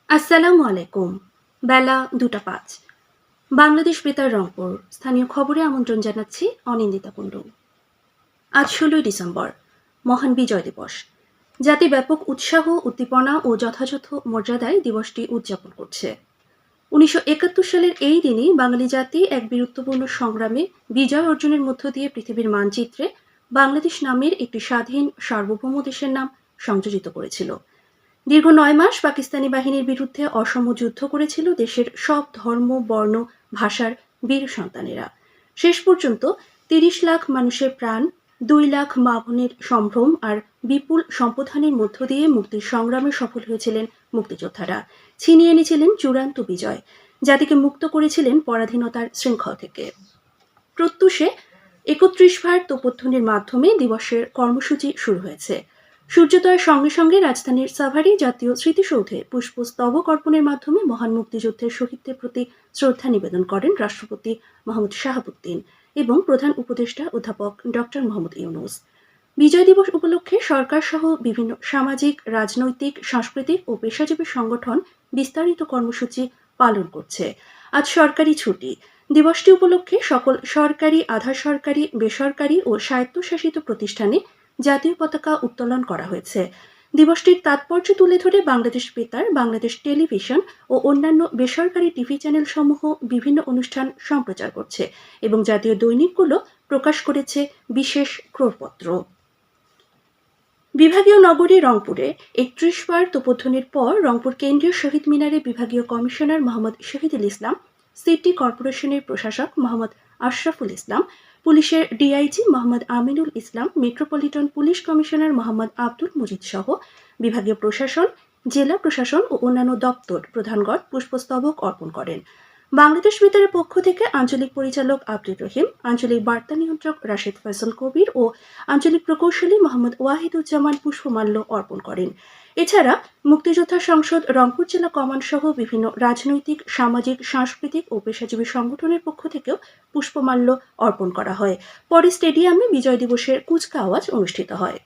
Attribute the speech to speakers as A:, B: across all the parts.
A: আসসালামু আলাইকুম। বেলা 2টা 5। বাংলাদেশ বেতার রংপুর। স্থানীয় খবরে আমন্ত্রণ জানাচ্ছি অনিন্দিতা কুণ্ডু। আজ 16ই ডিসেম্বর, মহান বিজয় দিবস। জাতি ব্যাপক উৎসাহ, উদ্দীপনা ও যথাযথ মর্যাদায় দিবসটি উদযাপন করছে। 1971 সালের এই দিনই বাঙালি জাতি এক বীরত্বপূর্ণ সংগ্রামে বিজয় অর্জনের মধ্য দিয়ে পৃথিবীর মানচিত্রে বাংলাদেশ নামের একটি স্বাধীন সার্বভৌম দেশের নাম সংযোজিত করেছিল। দীর্ঘ 9 মাস পাকিস্তানি বাহিনীর বিরুদ্ধে অসম যুদ্ধ করেছিল দেশের সব ধর্ম, বর্ণ, ভাষার বীর সন্তানেরা। শেষ পর্যন্ত 30 লাখ মানুষের প্রাণ, 2 লাখ মা বোনের সম্ভ্রম আর বিপুল সম্পদহানির মধ্য দিয়ে মুক্তির সংগ্রামে সফল হয়েছিলেন মুক্তিযোদ্ধারা। ছিনিয়ে এনেছিলেন চূড়ান্ত বিজয়, জাতিকে মুক্ত করেছিলেন পরাধীনতার শৃঙ্খল থেকে। প্রত্যুষে 31 ভার তোপধ্বনির মাধ্যমে দিবসের কর্মসূচি শুরু হয়েছে। সূর্যোদয়ের সঙ্গে সঙ্গে রাজধানীর সাভারি জাতীয় স্মৃতিসৌধে পুষ্পস্তবক অর্পণের মাধ্যমে মহান মুক্তিযুদ্ধের শহীদদের প্রতি শ্রদ্ধা নিবেদন করেন রাষ্ট্রপতি মোহাম্মদ শাহাবুদ্দিন এবং প্রধান উপদেষ্টা অধ্যাপক ডক্টর মোহাম্মদ ইউনূস। বিজয় দিবস উপলক্ষে সরকার সহ বিভিন্ন সামাজিক, রাজনৈতিক, সাংস্কৃতিক ও পেশাজীবী সংগঠন বিস্তারিত কর্মসূচি পালন করছে। আজ সরকারি ছুটি। দিবসটি উপলক্ষে সকল সরকারি, আধা সরকারি, বেসরকারি ও স্বায়ত্তশাসিত প্রতিষ্ঠানে জাতীয় পতাকা উত্তোলন করা হয়েছে। দিবসটির তাৎপর্য তুলে ধরে বাংলাদেশ বেতার, বাংলাদেশ টেলিভিশন ও অন্যান্য বেসরকারি টিভি চ্যানেল সমূহ বিভিন্ন অনুষ্ঠান সম্প্রচার করছে এবং জাতীয় দৈনিকগুলো প্রকাশ করেছে বিশেষ ক্রোড়পত্র। বিভাগীয় নগরী রংপুরে 31 বার তোপধ্বনির পর রংপুর কেন্দ্রীয় শহীদ মিনারে বিভাগীয় কমিশনার মোহাম্মদ শহীদুল ইসলাম, সিটি কর্পোরেশনের প্রশাসক মোহাম্মদ আশরাফুল ইসলাম, পুলিশের DIG Mohammad Aminul Islam, metropolitan police commissioner Mohammad Abdul Majid সহ বিভাগীয় প্রশাসন, জেলা প্রশাসন ও অন্যান্য দপ্তর প্রধানগণ পুষ্পস্তবক অর্পণ করেন। বাংলাদেশ বেতারের পক্ষ থেকে আঞ্চলিক পরিচালক আব্দুর রহিম, আঞ্চলিক বার্তা নিয়ন্ত্রক রাশেদ ফয়সল কবির ও আঞ্চলিক প্রকৌশলী মোহাম্মদ ওয়াহিদুজ্জামান পুষ্পমাল্য অর্পণ করেন। এছাড়া মুক্তিযোদ্ধা সংসদ রংপুর জেলা কমান্ড সহ বিভিন্ন রাজনৈতিক, সামাজিক, সাংস্কৃতিক ও পেশাজীবী সংগঠনের পক্ষ থেকেও পুষ্পমাল্য অর্পণ করা হয়। পরে স্টেডিয়ামে বিজয় দিবসের কুচকাওয়াজ অনুষ্ঠিত হয়।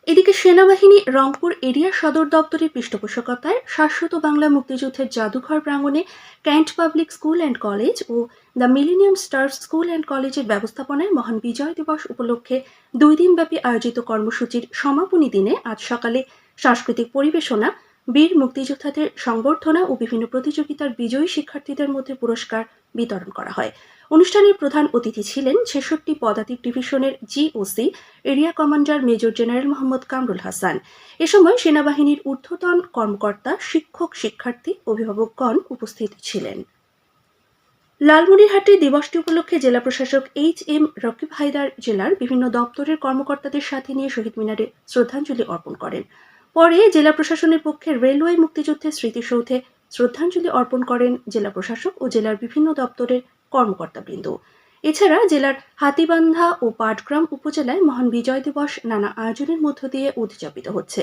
A: এদিকে সেনাবাহিনী রংপুর এরিয়া সদর দপ্তরের পৃষ্ঠপোষকতায় শাশ্বত বাংলা মুক্তিযুদ্ধের জাদুঘর প্রাঙ্গণে cant public school and college ও the millennium star school and কলেজের ব্যবস্থাপনায় মহান বিজয় দিবস উপলক্ষে 2 দিনব্যাপী আয়োজিত কর্মসূচির সমাপনী দিনে আজ সকালে সাংস্কৃতিক পরিবেশনা, বীর মুক্তিযোদ্ধাদের সংবর্ধনা ও বিভিন্ন প্রতিযোগিতার বিজয়ী শিক্ষার্থীদের মধ্যে পুরস্কার বিতরণ করা হয়। অনুষ্ঠানের প্রধান অতিথি ছিলেন 66 পদাতিক ডিভিশনের GOC area commander major general Mohammad Kamrul Hasan. এ সময় সেনাবাহিনীর ঊর্ধ্বতন কর্মকর্তা, শিক্ষক, শিক্ষার্থী, অভিভাবকগণ উপস্থিত ছিলেন। লালমনিরহাটে দিবসটি উপলক্ষে জেলা প্রশাসক HM রকিব হায়দার জেলার বিভিন্ন দপ্তরের কর্মকর্তাদের সাথে নিয়ে শহীদ মিনারে শ্রদ্ধাঞ্জলি অর্পণ করেন। পরে জেলা প্রশাসনের পক্ষে রেলওয়ে মুক্তিযুদ্ধের স্মৃতিসৌধে শ্রদ্ধাঞ্জলি অর্পণ করেন জেলা প্রশাসক ও জেলার বিভিন্ন দপ্তরের কর্মকর্তাবৃন্দ। এছাড়া জেলার হাতীবান্ধা ও পাটগ্রাম উপজেলায় মহান বিজয় দিবস নানা আয়োজনের মধ্য দিয়ে উদযাপিত হচ্ছে।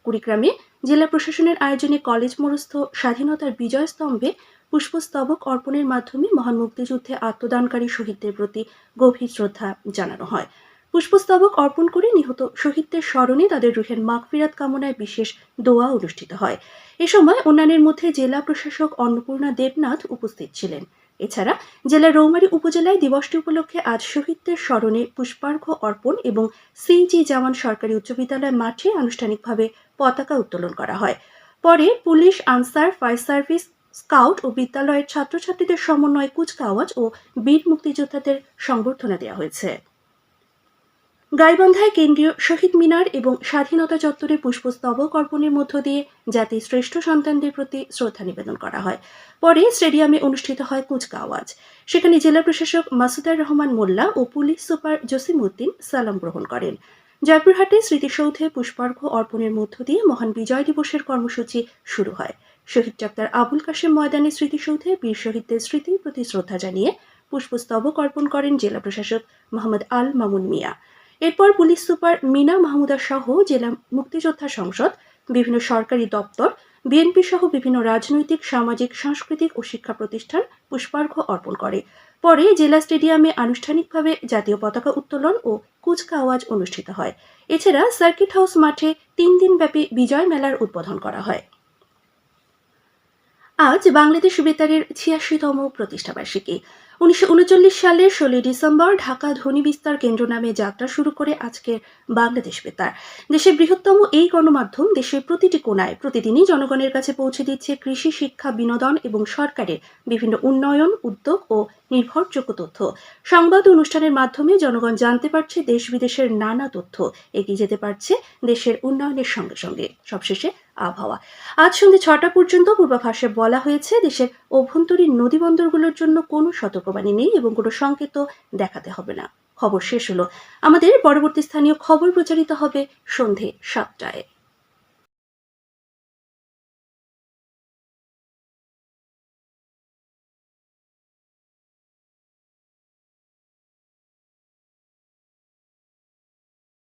A: কুড়িগ্রামে জেলা প্রশাসনের আয়োজনে কলেজ মোড়স্থ স্বাধীনতার বিজয় স্তম্ভে পুষ্পস্তবক অর্পণের মাধ্যমে মহান মুক্তিযুদ্ধে আত্মদানকারী শহীদদের প্রতি গভীর শ্রদ্ধা জানানো হয়। পুষ্পস্তবক অর্পণ করে নিহত শহীদদের স্মরণে তাদের রুহের মাগফিরাত কামনায় বিশেষ দোয়া অনুষ্ঠিত হয়। এ সময় অন্যান্যের মধ্যে জেলা প্রশাসক অন্নপূর্ণা দেবনাথ উপস্থিত ছিলেন। এছাড়া জেলার রৌমারী উপজেলায় দিবসটি উপলক্ষে আজ শহীদদের স্মরণে পুষ্পার্ঘ্য অর্পণ এবং সিজি জামান সরকারি উচ্চ বিদ্যালয় মাঠে আনুষ্ঠানিকভাবে পতাকা উত্তোলন করা হয়। পরে police, Ansar, fire service, scout ও বিদ্যালয়ের ছাত্রছাত্রীদের সমন্বয়ে কুচকাওয়াজ ও বীর মুক্তিযোদ্ধাদের সংবর্ধনা দেওয়া হয়েছে। গাইবান্ধায় কেন্দ্রীয় শহীদ মিনার এবং স্বাধীনতা চত্বরে পুষ্পস্তবক অর্পণের মধ্য দিয়ে জাতির শ্রেষ্ঠ সন্তানদের প্রতি শ্রদ্ধা নিবেদন করা হয়। পরে স্টেডিয়ামে অনুষ্ঠিত হয় কুচকাওয়াজ। সেখানে জেলা প্রশাসক মাসুদার রহমান মোল্লা ও পুলিশ সুপার জসিমউদ্দিন সালাম গ্রহণ করেন। জয়পুরহাটে স্মৃতিসৌধে পুষ্পার্ঘ্য অর্পণের মধ্য দিয়ে মহান বিজয় দিবসের কর্মসূচি শুরু হয়। শহীদ ডাক্তার আবুল কাশেম ময়দানে স্মৃতিসৌধে বীর শহীদদের স্মৃতির প্রতি শ্রদ্ধা জানিয়ে পুষ্পস্তবক অর্পণ করেন জেলা প্রশাসক মোহাম্মদ আল মামুন মিয়া। এরপর পুলিশ সুপার মিনা মাহমুদা সহ জেলা মুক্তিযোদ্ধা সংসদ, বিভিন্ন সরকারি দপ্তর, বিএনপি সহ বিভিন্ন রাজনৈতিক, সামাজিক, সাংস্কৃতিক ও শিক্ষা প্রতিষ্ঠান পুষ্পার্ঘ্য অর্পণ করে। পরে জেলা স্টেডিয়ামে আনুষ্ঠানিকভাবে জাতীয় পতাকা উত্তোলন ও কুচকাওয়াজ অনুষ্ঠিত হয়। এছাড়া সার্কিট হাউস মাঠে 3 দিনব্যাপী বিজয় মেলার উদ্বোধন করা হয়। আজ বাংলাদেশ বেতারের ৮৬তম প্রতিষ্ঠাবার্ষিকী। ১৯৩৯ সালের ১৬ ডিসেম্বর ঢাকা ধ্বনি বিস্তার কেন্দ্র নামে যাত্রা শুরু করে আজকের বাংলাদেশ বেতার। দেশের বৃহত্তম এই গণমাধ্যম দেশের প্রতিটি কোণায় প্রতিদিনই জনগণের কাছে পৌঁছে দিচ্ছে কৃষি, শিক্ষা, বিনোদন এবং সরকারের বিভিন্ন উন্নয়ন, উদ্যোগ ও নির্ভরযোগ্য তথ্য। সংবাদ অনুষ্ঠানের মাধ্যমে জনগণ জানতে পারছে দেশ বিদেশের নানা তথ্য, এগিয়ে যেতে পারছে দেশের উন্নয়নের সঙ্গে সঙ্গে। সবশেষে আবহাওয়া। আজ সন্ধ্যে ৬টা পর্যন্ত পূর্বাভাসে বলা হয়েছে দেশের অভ্যন্তরীণ নদীবন্দরগুলোর জন্য কোনো সতর্কবাণী নেই এবং কোনো সংকেতও দেখাতে হবে না। খবর শেষ হলো। আমাদের পরবর্তী স্থানীয় খবর প্রচারিত হবে সন্ধে ৭টায়।